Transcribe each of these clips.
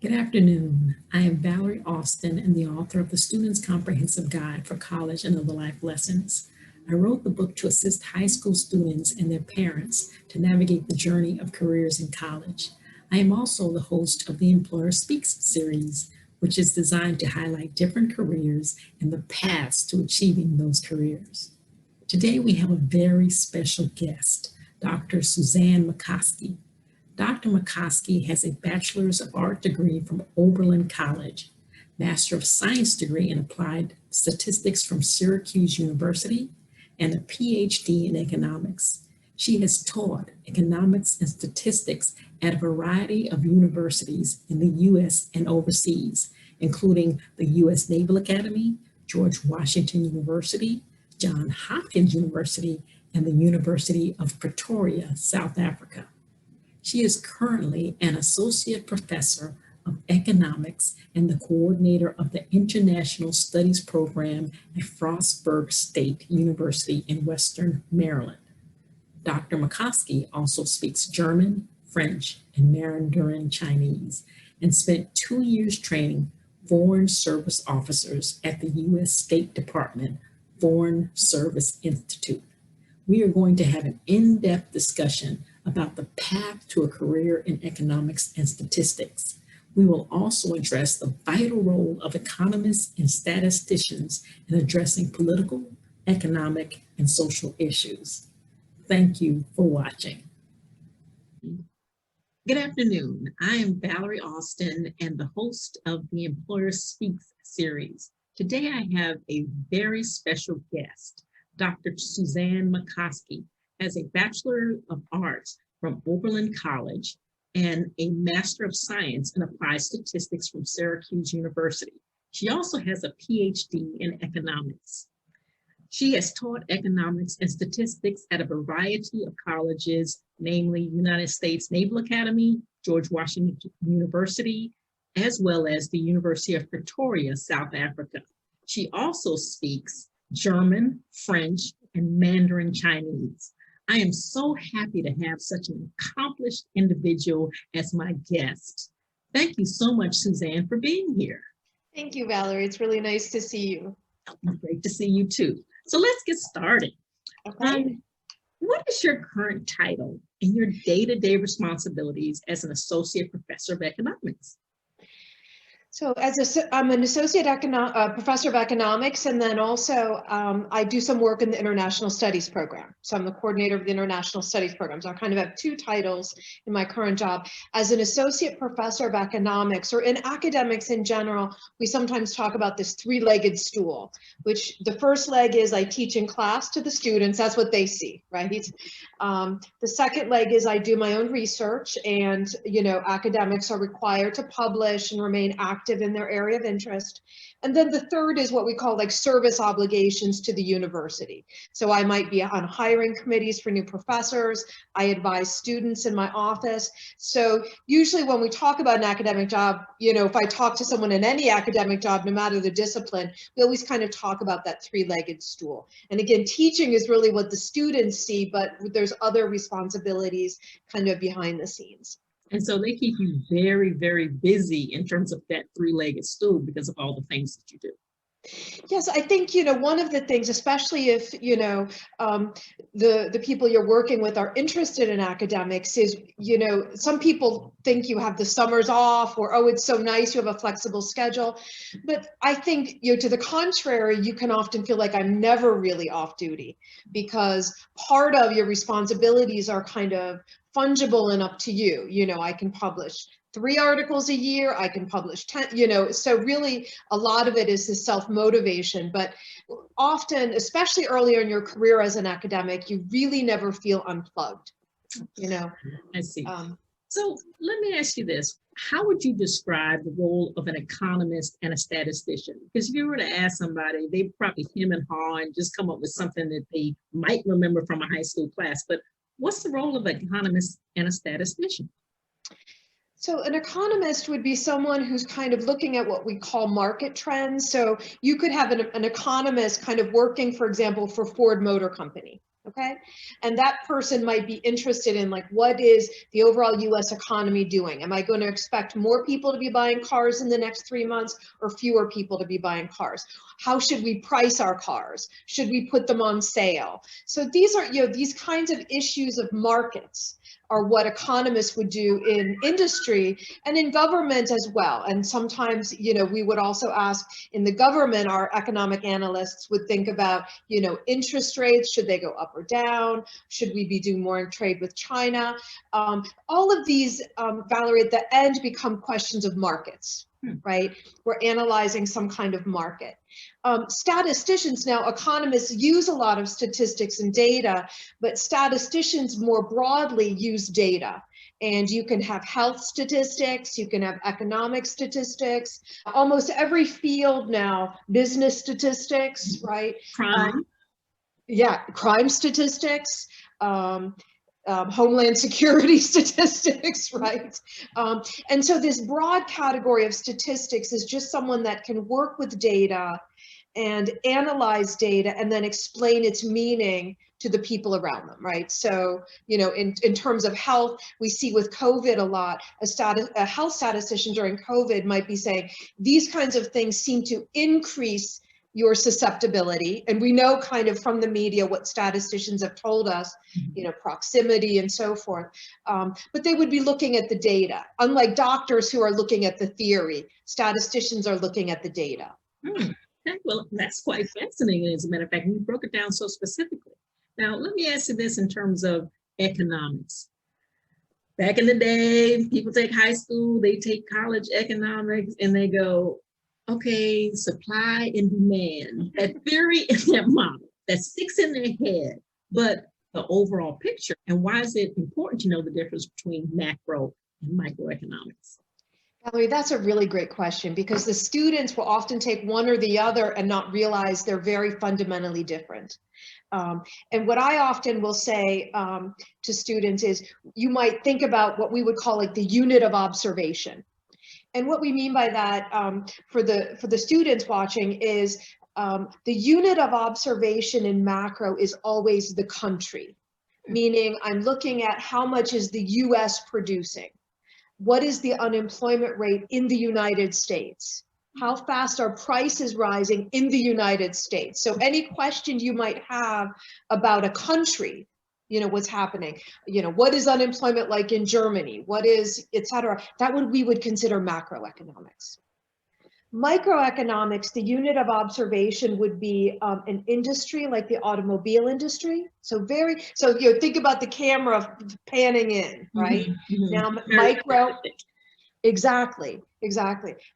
Good afternoon. I am Valerie Austin and the author of the Student's Comprehensive Guide for College and Other Life Lessons. I wrote the book to assist high school students and their parents to navigate the journey of careers in college. I am also the host of the Employer Speaks series, which is designed to highlight different careers and the paths to achieving those careers. Today we have a very special guest, Dr. Suzanne McCoskey. Dr. McCoskey has a Bachelor's of Art degree from Oberlin College, Master of Science degree in Applied Statistics from Syracuse University, and a PhD in economics. She has taught economics and statistics at a variety of universities in the U.S. and overseas, including the U.S. Naval Academy, George Washington University, Johns Hopkins University, and the University of Pretoria, South Africa. She is currently an associate professor of economics and the coordinator of the International Studies program at Frostburg State University in Western Maryland. Dr. McCoskey also speaks German, French, and Mandarin Chinese, and spent 2 years training Foreign Service officers at the U.S. State Department Foreign Service Institute. We are going to have an in-depth discussion about the path to a career in economics and statistics. We will also address the vital role of economists and statisticians in addressing political, economic, and social issues. Thank you for watching. Good afternoon. I am Valerie Austin and the host of the Employer Speaks series. Today I have a very special guest, Dr. Suzanne McCoskey, has a Bachelor of Arts from Oberlin College and a Master of Science in Applied Statistics from Syracuse University. She also has a PhD in economics. She has taught economics and statistics at a variety of colleges, namely United States Naval Academy, George Washington University, as well as the University of Pretoria, South Africa. She also speaks German, French, and Mandarin Chinese. I am so happy to have such an accomplished individual as my guest. Thank you so much, Suzanne, for being here. Thank you, Valerie. It's really nice to see you. Great to see you too. So let's get started. Okay. What is your current title and your day-to-day responsibilities as an associate professor of economics? So I'm an associate professor of economics, and then also I do some work in the International Studies program. So I'm the coordinator of the International Studies program. So I kind of have 2 titles in my current job. As an associate professor of economics, or in academics in general, we sometimes talk about this 3-legged stool, which the first leg is I teach in class to the students. That's what they see, right? The second leg is I do my own research, and academics are required to publish and remain active in their area of interest. And then the third is what we call like service obligations to the university. So I might be on hiring committees for new professors. I advise students in my office. So usually when we talk about an academic job, if I talk to someone in any academic job, no matter the discipline, we always kind of talk about that 3-legged stool. And again, teaching is really what the students see, but there's other responsibilities kind of behind the scenes. And so they keep you very, very busy in terms of that 3-legged stool because of all the things that you do. Yes, I think, one of the things, especially if, the people you're working with are interested in academics is, some people think you have the summers off, or, oh, it's so nice, you have a flexible schedule. But I think, to the contrary, you can often feel like I'm never really off duty, because part of your responsibilities are kind of fungible and up to you. I can publish 3 articles a year, I can publish 10, so really a lot of it is the self-motivation, but often, especially earlier in your career as an academic, you really never feel unplugged, I see. So let me ask you this. How would you describe the role of an economist and a statistician? Because if you were to ask somebody, they'd probably hem and haw and just come up with something that they might remember from a high school class, but what's the role of an economist and a statistician? So an economist would be someone who's kind of looking at what we call market trends. So you could have an economist kind of working, for example, for Ford Motor Company. Okay. And that person might be interested in like, what is the overall US economy doing? Am I going to expect more people to be buying cars in the next 3 months or fewer people to be buying cars? How should we price our cars? Should we put them on sale? So these are, these kinds of issues of markets are what economists would do in industry and in government as well. And sometimes, we would also ask in the government, our economic analysts would think about, interest rates, should they go up or down? Should we be doing more in trade with China? All of these, Valerie, at the end become questions of markets, right? We're analyzing some kind of market. Statisticians now, economists use a lot of statistics and data, but statisticians more broadly use data. And you can have health statistics, you can have economic statistics, almost every field now, business statistics, right? Crime. Yeah, crime statistics, homeland security statistics, right? And so this broad category of statistics is just someone that can work with data and analyze data and then explain its meaning to the people around them, right? So, in terms of health, we see with COVID a lot, a health statistician during COVID might be saying, these kinds of things seem to increase your susceptibility. And we know kind of from the media what statisticians have told us, proximity and so forth. But they would be looking at the data. Unlike doctors who are looking at the theory, statisticians are looking at the data. Okay, well, that's quite fascinating, as a matter of fact. You broke it down so specifically. Now, let me ask you this in terms of economics. Back in the day, people take high school, they take college economics, and they go, okay, supply and demand, that theory and that model, that sticks in their head, but the overall picture, and why is it important to know the difference between macro and microeconomics? Valerie, that's a really great question, because the students will often take one or the other and not realize they're very fundamentally different. And what I often will say to students is, you might think about what we would call like the unit of observation. And what we mean by that for the students watching is the unit of observation in macro is always the country, meaning I'm looking at how much is the US producing? What is the unemployment rate in the United States? How fast are prices rising in the United States? So any question you might have about a country, what's happening, what is unemployment like in Germany? What is, et cetera, that we would consider macroeconomics. Microeconomics, the unit of observation would be an industry like the automobile industry. So think about the camera panning in, right? Now micro, exactly.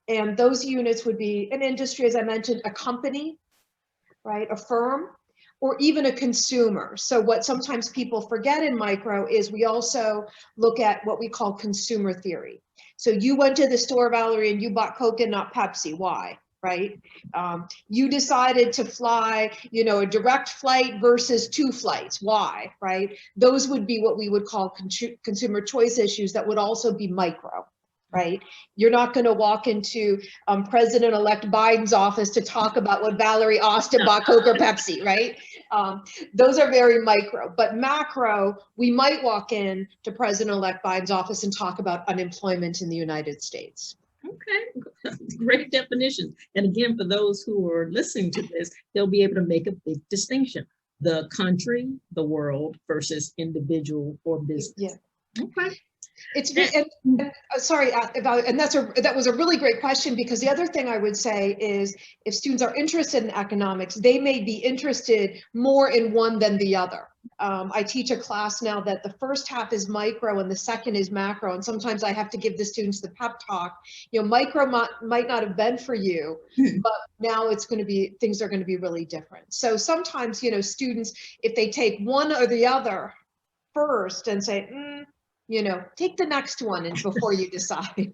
And those units would be an industry, as I mentioned, a company, right? A firm, or even a consumer. So what sometimes people forget in micro is we also look at what we call consumer theory. So you went to the store, Valerie, and you bought Coke and not Pepsi. Why? Right? You decided to fly, a direct flight versus 2 flights. Why? Right? Those would be what we would call consumer choice issues that would also be micro. Right? You're not going to walk into President-elect Biden's office to talk about what Valerie Austin bought, Coke or Pepsi, right? Those are very micro. But macro, we might walk in to President-elect Biden's office and talk about unemployment in the United States. Okay, great definition. And again, for those who are listening to this, they'll be able to make a big distinction. The country, the world versus individual or business. Yeah. Okay. It's sorry, and that was a really great question, because the other thing I would say is, if students are interested in economics, they may be interested more in one than the other. I teach a class now that the first half is micro and the second is macro, and sometimes I have to give the students the pep talk. Micro might not have been for you, but now it's going to be, things are going to be really different. So sometimes, students, if they take one or the other first and say, take the next one and before you decide.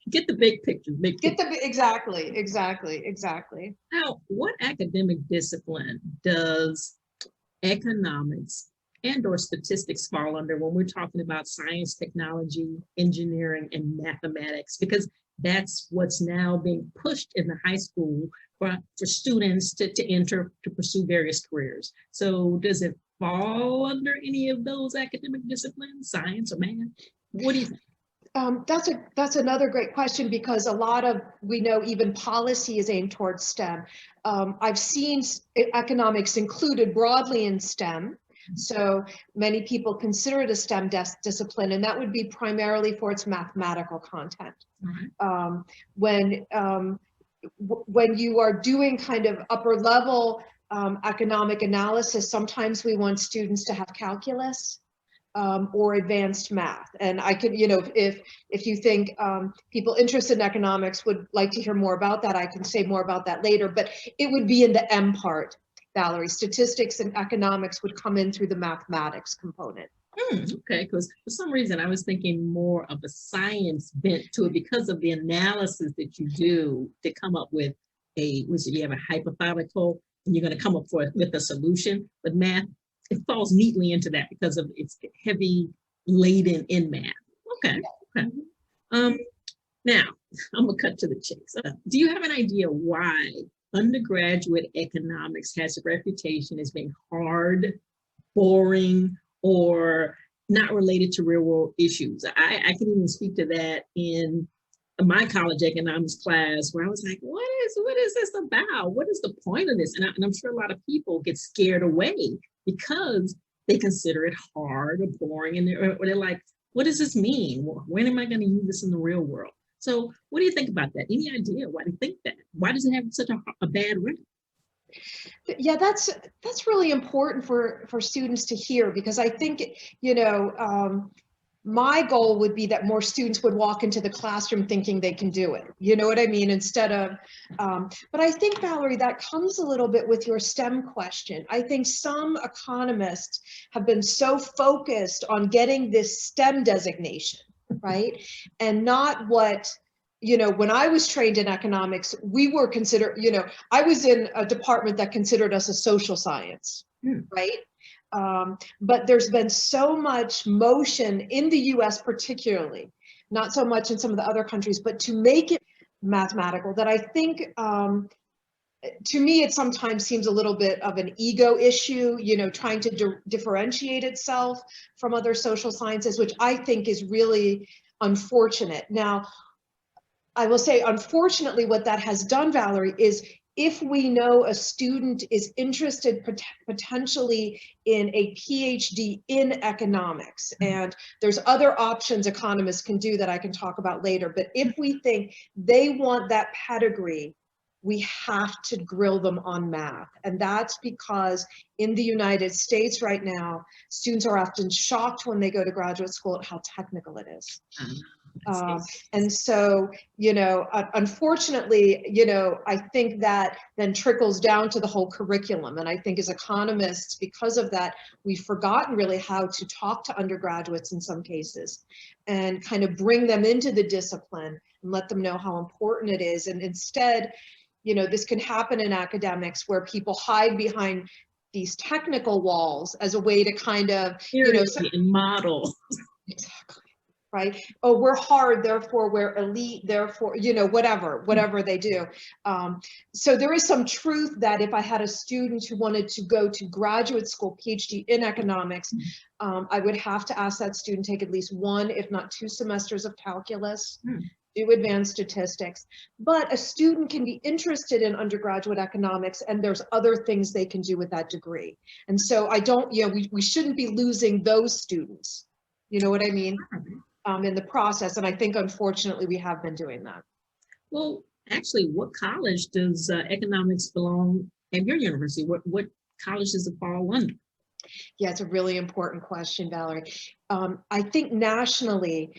Get the big picture. Exactly. Now, what academic discipline does economics and or statistics fall under when we're talking about science, technology, engineering, and mathematics? Because that's what's now being pushed in the high school for students to enter, to pursue various careers. So does it fall under any of those academic disciplines, science or math? What do you think? That's another great question, because a lot of, we know even policy is aimed towards STEM. I've seen economics included broadly in STEM. So many people consider it a STEM discipline, and that would be primarily for its mathematical content. When you are doing kind of upper level economic analysis, sometimes we want students to have calculus or advanced math. And I could, if you think people interested in economics would like to hear more about that, I can say more about that later, but it would be in the M part, Valerie. Statistics and economics would come in through the mathematics component. Okay, because for some reason I was thinking more of a science bent to it because of the analysis that you do to come up with you have a hypothetical and you're going to come up with a solution. But math, it falls neatly into that because of it's heavy laden in math. Okay. Now I'm gonna cut to the chase. Do you have an idea why undergraduate economics has a reputation as being hard, boring, or not related to real world issues? I can even speak to that in my college economics class, where I was like, what is this about? What is the point of this? And I'm sure a lot of people get scared away because they consider it hard or boring, and they're like, what does this mean? When am I going to use this in the real world? So what do you think about that? Any idea why they think that? Why does it have such a bad rep? Yeah, that's really important for students to hear, because I think, my goal would be that more students would walk into the classroom thinking they can do it. You know what I mean? Instead of, but I think, Valerie, that comes a little bit with your STEM question. I think some economists have been so focused on getting this STEM designation, right? And not what, when I was trained in economics, we were considered, I was in a department that considered us a social science, right? But there's been so much motion in the US particularly, not so much in some of the other countries, but to make it mathematical, that I think, to me, it sometimes seems a little bit of an ego issue, trying to differentiate itself from other social sciences, which I think is really unfortunate. Now, I will say, unfortunately, what that has done, Valerie, is if we know a student is interested potentially in a PhD in economics, and there's other options economists can do that I can talk about later, but if we think they want that pedigree, we have to grill them on math. And that's because in the United States right now, students are often shocked when they go to graduate school at how technical it is. And so, unfortunately, I think that then trickles down to the whole curriculum. And I think as economists, because of that, we've forgotten really how to talk to undergraduates in some cases and kind of bring them into the discipline and let them know how important it is. And instead, this can happen in academics where people hide behind these technical walls as a way to kind of, model. Exactly. Right? Oh, we're hard, therefore we're elite, therefore, whatever they do. So there is some truth that if I had a student who wanted to go to graduate school, PhD in economics, I would have to ask that student take at least 1, if not 2 semesters of calculus, do advanced statistics. But a student can be interested in undergraduate economics, and there's other things they can do with that degree. And so we shouldn't be losing those students. You know what I mean? In the process. And I think, unfortunately, we have been doing that. Well, actually, what college does economics belong at your university? What college does it fall under? Yeah, it's a really important question, Valerie. I think nationally,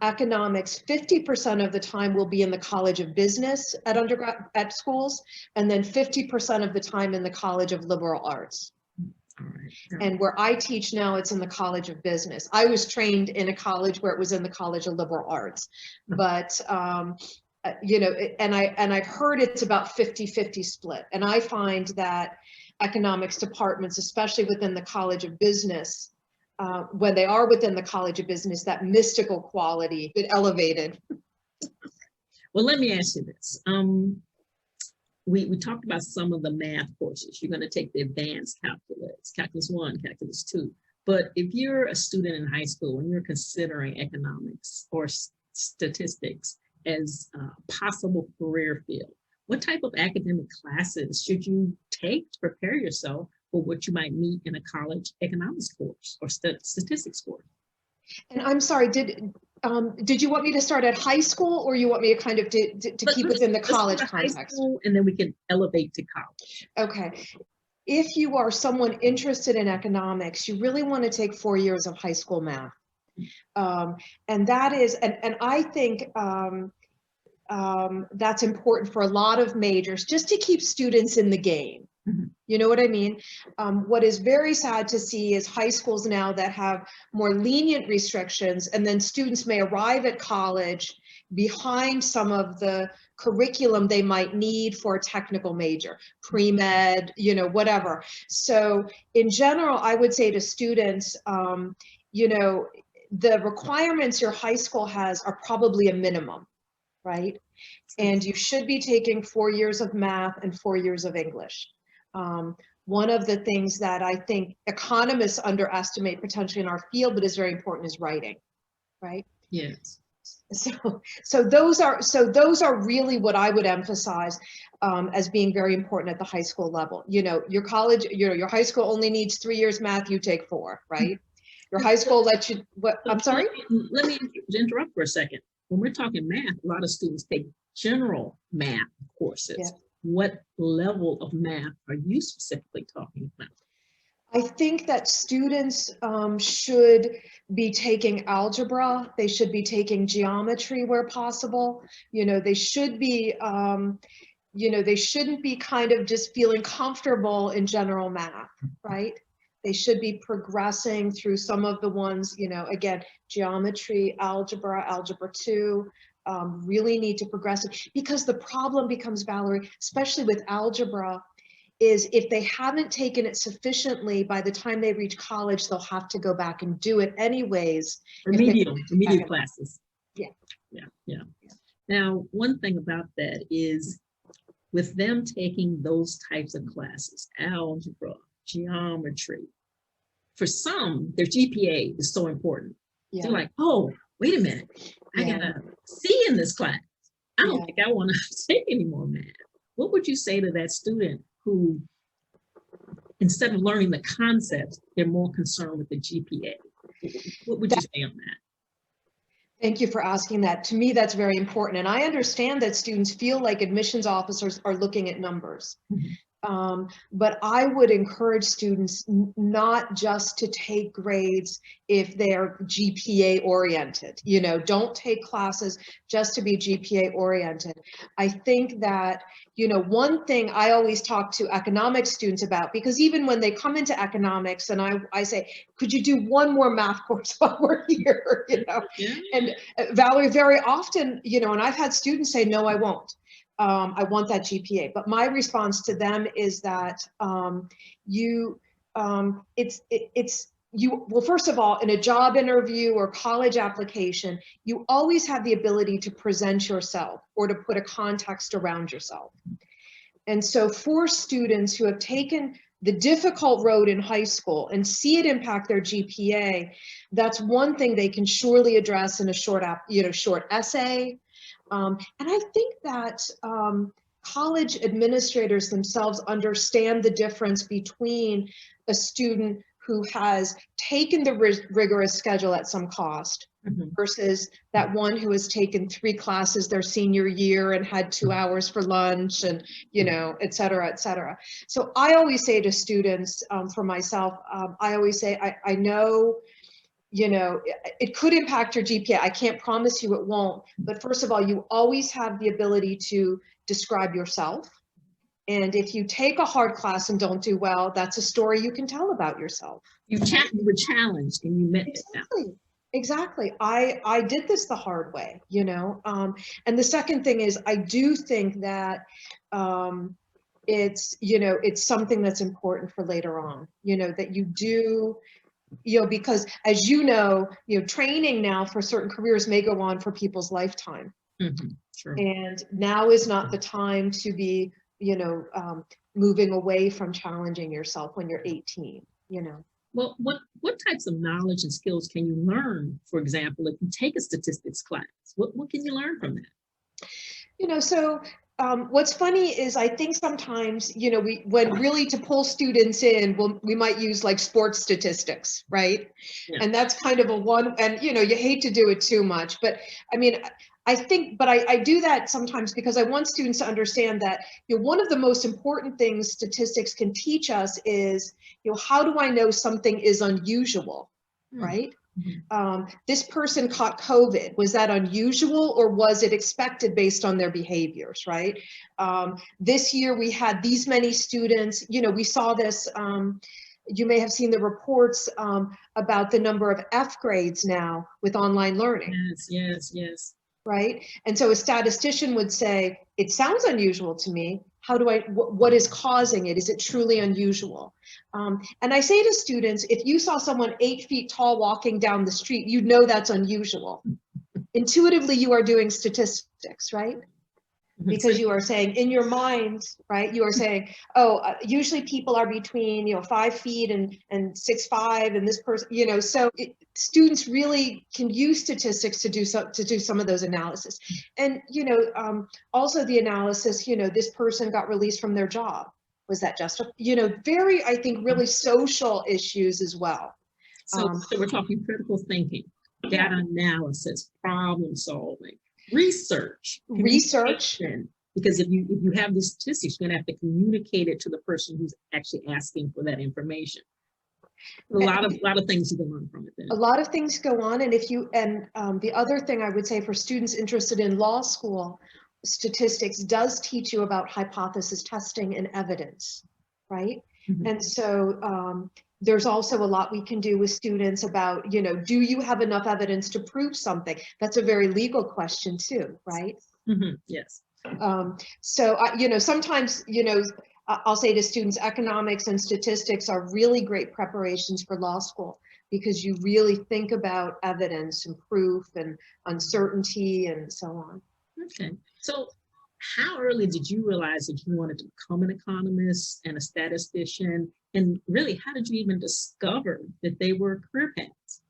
economics, 50% of the time will be in the College of Business at schools, and then 50% of the time in the College of Liberal Arts. And where I teach now, it's in the College of Business. I was trained in a college where it was in the College of Liberal Arts, but and I've heard it's about 50-50 split. And I find that economics departments, especially within the College of Business, when they are within the College of Business, that mystical quality is elevated. Well, let me ask you this. we talked about some of the math courses. You're going to take the advanced calculus, calculus 1, calculus 2. But if you're a student in high school and you're considering economics or statistics as a possible career field, what type of academic classes should you take to prepare yourself for what you might meet in a college economics course or statistics course? And I'm sorry, did you want me to start at high school, or you want me to kind of to keep within the college context? And then we can elevate to college. Okay. If you are someone interested in economics, you really want to take 4 years of high school math. And that is, and I think that's important for a lot of majors, just to keep students in the game. Mm-hmm. You know what I mean? What is very sad to see is high schools now that have more lenient restrictions, and then students may arrive at college behind some of the curriculum they might need for a technical major, pre-med, you know, whatever. So in general, I would say to students, you know, the requirements your high school has are probably a minimum, right? And you should be taking 4 years of math and 4 years of English. One of the things that I think economists underestimate potentially in our field, but is very important, is writing, right? Yes. So those are really what I would emphasize as being very important at the high school level. You know, your college, your high school only needs 3 years math, you take 4, right? Your high school lets you, what, I'm sorry? Let me interrupt for a second. When we're talking math, a lot of students take general math courses. Yeah. What level of math are you specifically talking about? I think that students should be taking algebra. They should be taking geometry where possible. You know, they should be, you know, they shouldn't be kind of just feeling comfortable in general math, right? They should be progressing through some of the ones, you know, again, geometry, algebra, algebra 2, really need to progress it, because the problem becomes, Valerie, especially with algebra, is if they haven't taken it sufficiently, by the time they reach college, they'll have to go back and do it anyways. Remedial classes. Yeah. Now, one thing about that is, with them taking those types of classes, algebra, geometry, for some, their GPA is so important. Yeah. They're like, oh, wait a minute, I got a C in this class. I don't think I want to take any more math. What would you say to that student who, instead of learning the concepts, they're more concerned with the GPA? What would you say on that? Thank you for asking that. To me, that's very important. And I understand that students feel like admissions officers are looking at numbers. Mm-hmm. But I would encourage students not just to take grades if they're GPA oriented. You know, don't take classes just to be GPA oriented. I think that, you know, one thing I always talk to economics students about, because even when they come into economics and I say, could you do one more math course while we're here, you know? Yeah. And Valerie, very often, you know, and I've had students say, no, I won't. I want that GPA. But my response to them is that well, first of all, in a job interview or college application, you always have the ability to present yourself or to put a context around yourself. And so for students who have taken the difficult road in high school and see it impact their GPA, that's one thing they can surely address in a short essay. And I think that college administrators themselves understand the difference between a student who has taken the rigorous schedule at some cost, mm-hmm. versus that one who has taken 3 classes their senior year and had 2 hours for lunch and, you know, et cetera, et cetera. So I always say to students, for myself, I always say, I know, you know, it could impact your GPA. I can't promise you it won't. But first of all, you always have the ability to describe yourself. And if you take a hard class and don't do well, that's a story you can tell about yourself. You were challenged and you met it. Exactly. I did this the hard way, you know. And the second thing is, I do think that it's, you know, it's something that's important for later on, you know, that you do, you know, because as you know, training now for certain careers may go on for people's lifetime. Mm-hmm. Sure. And now is not the time to be moving away from challenging yourself when you're 18, Well, what types of knowledge and skills can you learn, for example, if you take a statistics class? What can you learn from that? So what's funny is I think sometimes, when really to pull students in, we might use like sports statistics, right? Yeah. And that's kind of a one, and you hate to do it too much, but I mean, I think, but I do that sometimes because I want students to understand that, one of the most important things statistics can teach us is, how do I know something is unusual, right? This person caught COVID. Was that unusual or was it expected based on their behaviors, right? This year we had these many students, we saw this, you may have seen the reports about the number of F grades now with online learning. Yes. Right? And so a statistician would say, it sounds unusual to me. What is causing it? Is it truly unusual? And I say to students, if you saw someone 8 feet tall walking down the street, you'd know that's unusual. Intuitively, you are doing statistics, right? Because you are saying in your mind, right? You are saying, usually people are between, 5 feet and 6'5", and this person, so students really can use statistics to do some of those analysis. And, also the analysis, this person got released from their job. Was that just, very, I think, really social issues as well. So we're talking critical thinking, data analysis, problem solving. Research. Because if you have these statistics, you're going to have to communicate it to the person who's actually asking for that information. A lot of things you can learn from it then. A lot of things go on, and the other thing I would say for students interested in law school, statistics does teach you about hypothesis testing and evidence, right? And so there's also a lot we can do with students about, do you have enough evidence to prove something? That's a very legal question too, right? Yes. So, sometimes, I'll say to students, economics and statistics are really great preparations for law school because you really think about evidence and proof and uncertainty and so on. Okay. So how early did you realize that you wanted to become an economist and a statistician? And really, how did you even discover that they were career paths?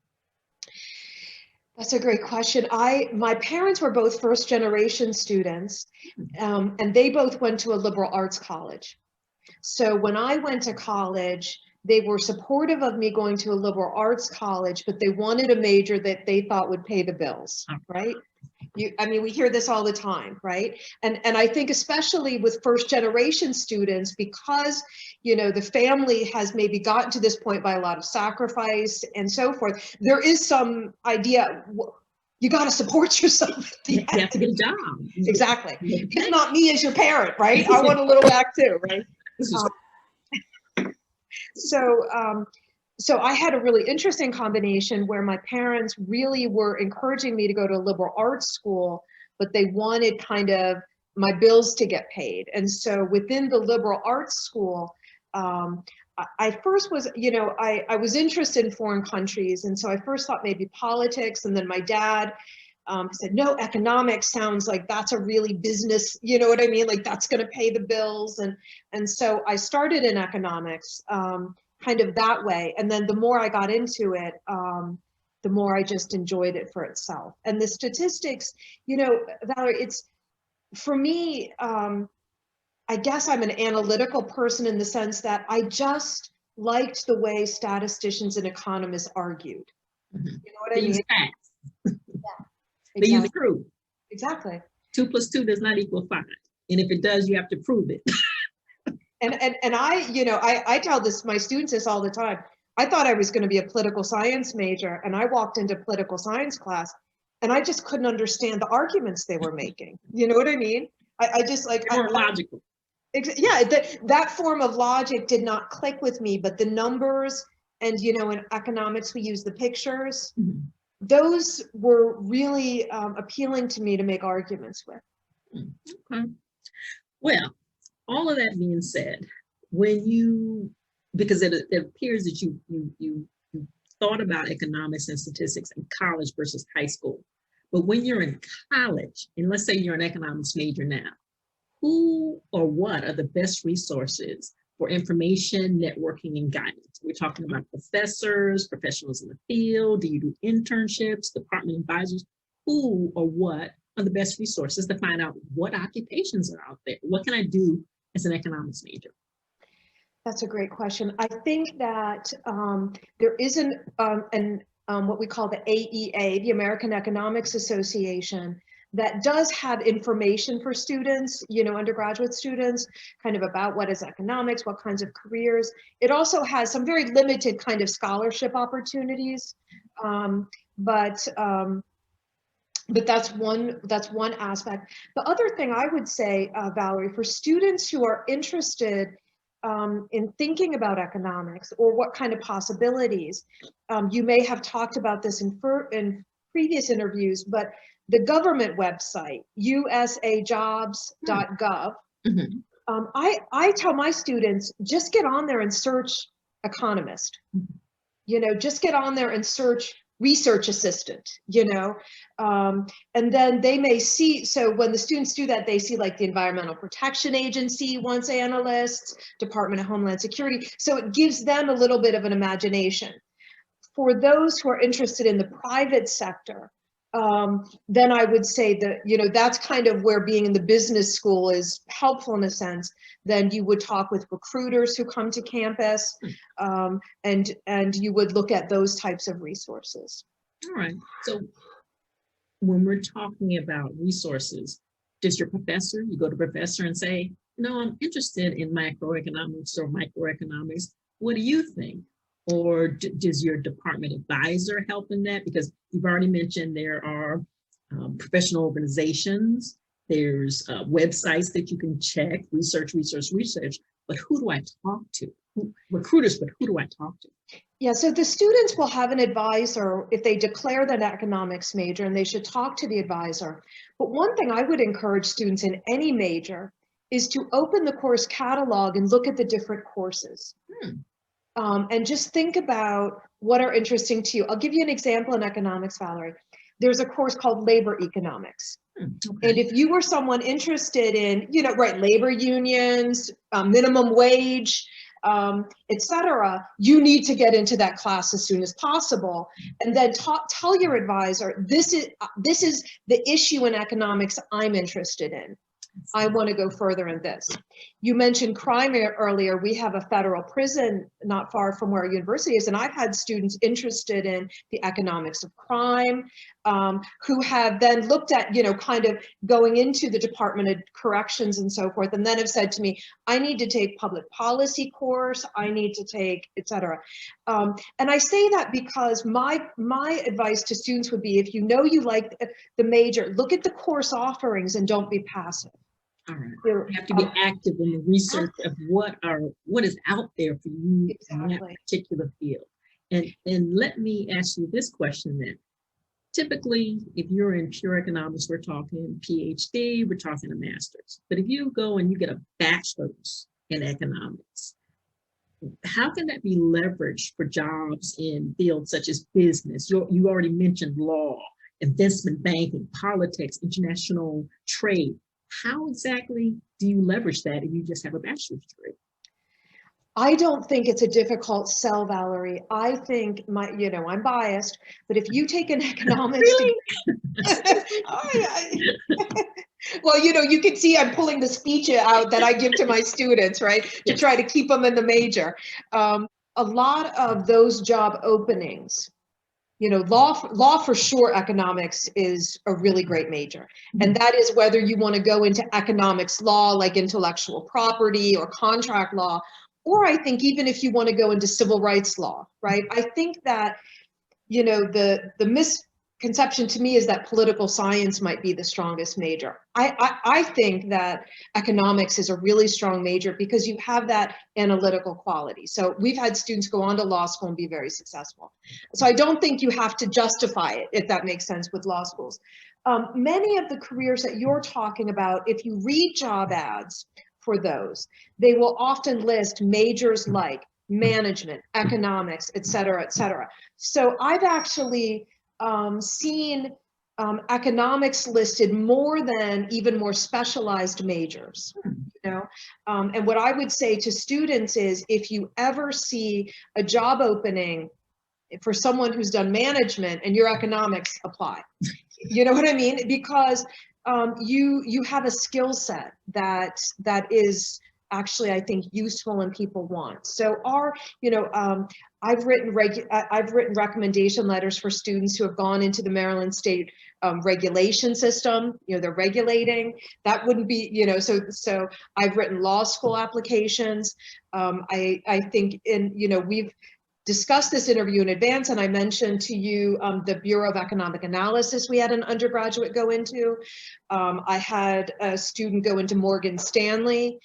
That's a great question. My parents were both first generation students, and they both went to a liberal arts college. So when I went to college, they were supportive of me going to a liberal arts college, but they wanted a major that they thought would pay the bills, right? We hear this all the time, right? And I think especially with first generation students, because, the family has maybe gotten to this point by a lot of sacrifice and so forth, there is some idea, you got to support yourself. You have to get a job. Exactly. If not me as your parent, right? I want a little back too, right? So I had a really interesting combination where my parents really were encouraging me to go to a liberal arts school, but they wanted kind of my bills to get paid. And so within the liberal arts school, I first was, I was interested in foreign countries. And so I first thought maybe politics. And then my dad said, no, economics sounds like that's a really business, you know what I mean? Like that's going to pay the bills. And so I started in economics kind of that way. And then the more I got into it, the more I just enjoyed it for itself. And the statistics, Valerie, it's, for me, I guess I'm an analytical person in the sense that I just liked the way statisticians and economists argued. You know what I mean? Facts. Yeah, they use proof. Exactly. 2 + 2 does not equal 5. And if it does, you have to prove it. And I tell my students this all the time. I thought I was going to be a political science major, and I walked into political science class and I just couldn't understand the arguments they were making. You know what I mean? I just like, they weren't logical. Yeah, that form of logic did not click with me, but the numbers and, in economics, we use the pictures. Those were really appealing to me to make arguments with. Okay. Well, all of that being said, because it appears that you thought about economics and statistics in college versus high school, but when you're in college, and let's say you're an economics major now, who or what are the best resources for information, networking, and guidance? We're talking about professors, professionals in the field. Do you do internships, department advisors? Who or what are the best resources to find out what occupations are out there? What can I do as an economics major? That's a great question. I think that there is what we call the AEA, the American Economics Association, that does have information for students, undergraduate students, kind of about what is economics, what kinds of careers. It also has some very limited kind of scholarship opportunities, but that's one aspect. The other thing I would say, Valerie, for students who are interested in thinking about economics or what kind of possibilities, you may have talked about this in previous interviews, but the government website, usajobs.gov, I tell my students, just get on there and search economist, just get on there and search research assistant, and then they may see, so when the students do that, they see like the Environmental Protection Agency wants analysts, Department of Homeland Security. So it gives them a little bit of an imagination. For those who are interested in the private sector, then I would say that, that's kind of where being in the business school is helpful in a sense. Then you would talk with recruiters who come to campus, and you would look at those types of resources. All right. So when we're talking about resources, does your professor, you go to professor and say, I'm interested in macroeconomics or microeconomics. What do you think? Or does your department advisor help in that? Because you've already mentioned there are professional organizations, there's websites that you can check, research, but who do I talk to? Recruiters, but who do I talk to? Yeah, so the students will have an advisor if they declare an economics major, and they should talk to the advisor. But one thing I would encourage students in any major is to open the course catalog and look at the different courses. And just think about what are interesting to you. I'll give you an example in economics, Valerie. There's a course called labor economics. Okay. And if you were someone interested in, labor unions, minimum wage, etc., you need to get into that class as soon as possible. And then tell your advisor, this is the issue in economics I'm interested in. I want to go further in this. You mentioned crime earlier. We have a federal prison not far from where our university is, and I've had students interested in the economics of crime, who have then looked at, kind of going into the Department of Corrections and so forth, and then have said to me, I need to take public policy course, I need to take, et cetera. And I say that because my advice to students would be, if you like the major, look at the course offerings and don't be passive. All right. You have to be active in the research of what is out there for you in that particular field. And let me ask you this question then. Typically, if you're in pure economics, we're talking PhD, we're talking a master's. But if you go and you get a bachelor's in economics, how can that be leveraged for jobs in fields such as business? You already mentioned law, investment banking, politics, international trade. How exactly do you leverage that if you just have a bachelor's degree? I don't think it's a difficult sell, Valerie. I think I'm biased, but if you take an economics Really? Well, you can see I'm pulling the speech out that I give to my students, right? To try to keep them in the major. A lot of those job openings, law for sure, economics is a really great major. And that is whether you want to go into economics law, like intellectual property or contract law, or I think even if you want to go into civil rights law, right? I think that, the misconception to me is that political science might be the strongest major. I think that economics is a really strong major because you have that analytical quality. So we've had students go on to law school and be very successful. So I don't think you have to justify it, if that makes sense, with law schools. Many of the careers that you're talking about, if you read job ads for those, they will often list majors like management, economics, et cetera, et cetera. So I've actually seen economics listed more than even more specialized majors. You know, and what I would say to students is, if you ever see a job opening for someone who's done management and your economics, apply. You know what I mean? Because you have a skill set that is actually, I think, useful and people want. So I've written recommendation letters for students who have gone into the Maryland State regulation system. You know, they're regulating. That wouldn't be, you know, so I've written law school applications. I think we've discussed this interview in advance, and I mentioned to you the Bureau of Economic Analysis we had an undergraduate go into. I had a student go into Morgan Stanley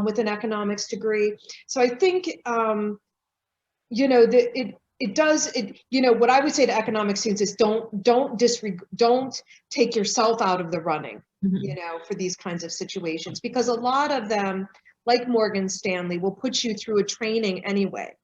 with an economics degree. So I think, what I would say to economic students is don't take yourself out of the running, for these kinds of situations, because a lot of them, like Morgan Stanley, will put you through a training anyway.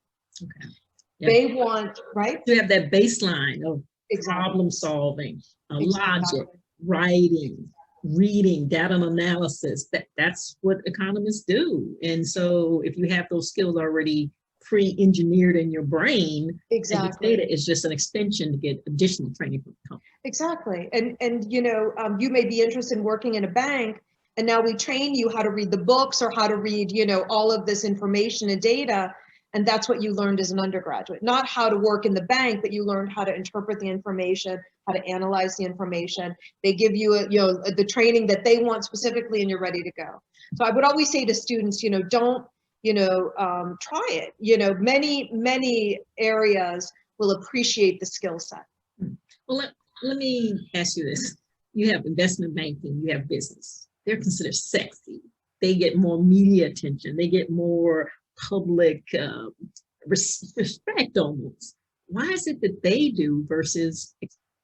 Okay. Yep. They want, right? You have that baseline of problem solving, logic, writing, reading, data analysis. That's what economists do. And so if you have those skills already pre-engineered in your brain, exactly, data is just an extension to get additional training from the company. Exactly. And you may be interested in working in a bank, and now we train you how to read the books or how to read, all of this information and data. And that's what you learned as an undergraduate, not how to work in the bank, but you learned how to interpret the information, how to analyze the information. They give you, the training that they want specifically, and you're ready to go. So I would always say to students, don't, try it. Many areas will appreciate the skill set. Well, let me ask you this. You have investment banking, you have business. They're considered sexy. They get more media attention. They get more public respect almost. Why is it that they do versus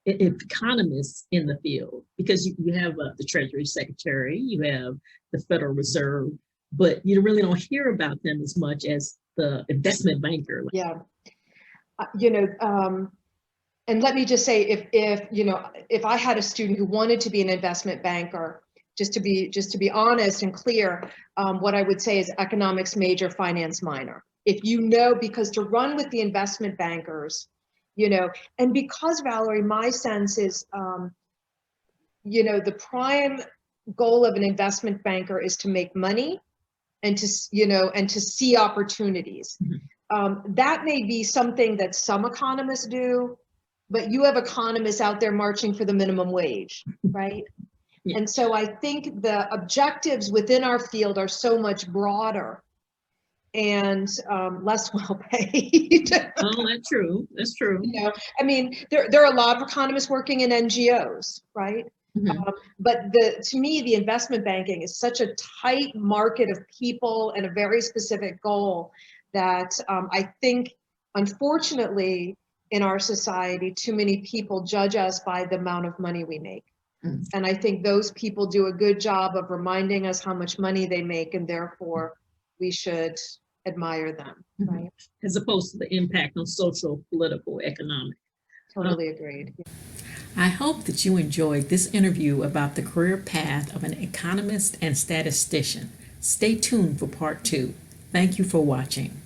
economists in the field? Because you have the Treasury Secretary, you have the Federal Reserve, but you really don't hear about them as much as the investment banker. Yeah. And let me just say, if I had a student who wanted to be an investment banker, just to be honest and clear, what I would say is economics major, finance minor. Because to run with the investment bankers, and because, Valerie, my sense is, the prime goal of an investment banker is to make money and to see opportunities. Mm-hmm. That may be something that some economists do, but you have economists out there marching for the minimum wage, right? Yeah. And so I think the objectives within our field are so much broader and less well paid. Oh, that's true. That's true. I mean, there are a lot of economists working in NGOs, right? Mm-hmm. But to me, the investment banking is such a tight market of people and a very specific goal that I think, unfortunately, in our society, too many people judge us by the amount of money we make. Mm. And I think those people do a good job of reminding us how much money they make, and therefore we should admire them, right? As opposed to the impact on social, political, economic. Totally agreed. I hope that you enjoyed this interview about the career path of an economist and statistician. Stay tuned for part 2. Thank you for watching.